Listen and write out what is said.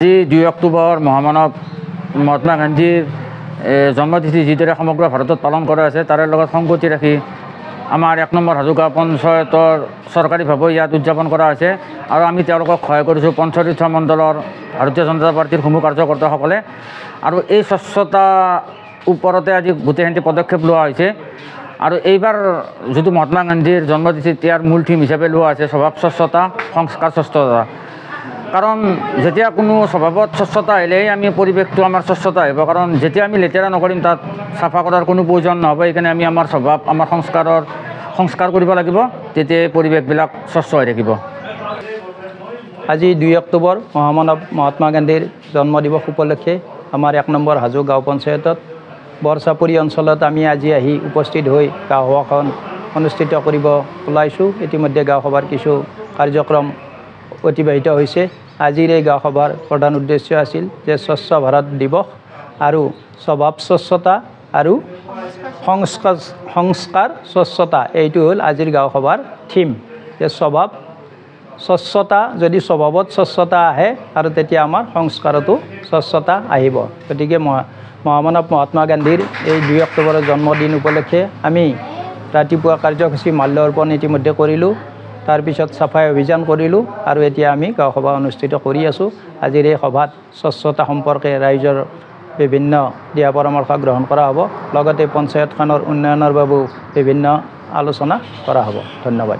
আজি 2 অক্টোবৰ মহামানৱ মহাত্মা গান্ধীৰ জন্মতিথি যিদৰে সমগ্ৰ ভাৰতত পালন কৰা আছে তাৰে লগত সংগতি ৰাখি আমাৰ 1 নম্বৰ হাজোগাঁও পঞ্চায়তৰ চৰকাৰীভাৱে ইয়াত উদযাপন কৰা হৈছে আৰু আমি তেওঁলোকক সহায় কৰিছোঁ পঞ্চতীৰ্থ মণ্ডলৰ ভাৰতীয় জনতা পাৰ্টিৰ সমূহ কাৰ্যকৰ্তাসকলে। আৰু এই স্বচ্ছতা ওপৰতে আজি গোটেইখিনি পদক্ষেপ লোৱা হৈছে। আৰু এইবাৰ যিটো মহাত্মা গান্ধীৰ জন্মতিথিত ইয়াৰ মূল থিম হিচাপে লোৱা হৈছে স্বভাৱ স্বচ্ছতা সংস্কাৰ স্বচ্ছতা। কাৰণ যেতিয়া কোনো স্বভাৱত স্বচ্ছতা আহিলেই আমি পৰিৱেশটো আমাৰ স্বচ্ছতা আহিব। কাৰণ যেতিয়া আমি লেতেৰা নকৰিম তাত চাফা কৰাৰ কোনো প্ৰয়োজন নহ'ব। সেইকাৰণে আমি আমাৰ স্বভাৱ আমাৰ সংস্কাৰ কৰিব লাগিব, তেতিয়াই পৰিৱেশবিলাক স্বচ্ছ হৈ থাকিব। আজি 2 অক্টোবৰ মহামানৱ মহাত্মা গান্ধীৰ জন্মদিৱস উপলক্ষে আমাৰ 1 নম্বৰ হাজো গাঁও পঞ্চায়তত বৰচাপৰি অঞ্চলত আমি আজি আহি উপস্থিত হৈ গাঁও সভাখন অনুষ্ঠিত কৰিব ওলাইছোঁ। ইতিমধ্যে গাঁও সভাৰ কিছু কাৰ্যক্ৰম অতিবাহিত হৈছে। আজিৰ এই গাঁও সভাৰ প্ৰধান উদ্দেশ্য আছিল যে স্বচ্ছ ভাৰত দিৱস আৰু স্বভাৱ স্বচ্ছতা আৰু সংস্কাৰ স্বচ্ছতা, এইটো হ'ল আজিৰ গাঁও সভাৰ থিম। যে স্বভাৱ স্বচ্ছতা, যদি স্বভাৱত স্বচ্ছতা আহে আৰু তেতিয়া আমাৰ সংস্কাৰতো স্বচ্ছতা আহিব। গতিকে মহামানৱ মহাত্মা গান্ধীৰ এই 2 অক্টোবৰৰ জন্মদিন উপলক্ষে আমি ৰাতিপুৱা কাৰ্যসূচী মাল্য অৰ্পণ ইতিমধ্যে কৰিলোঁ, তাৰপিছত চাফাই অভিযান কৰিলোঁ আৰু এতিয়া আমি গাঁও সভা অনুষ্ঠিত কৰি আছোঁ। আজিৰ এই সভাত স্বচ্ছতা সম্পৰ্কে ৰাইজৰ বিভিন্ন দিহা পৰামৰ্শ গ্ৰহণ কৰা হ'ব, লগতে পঞ্চায়তখনৰ উন্নয়নৰ বাবেও বিভিন্ন আলোচনা কৰা হ'ব। ধন্যবাদ।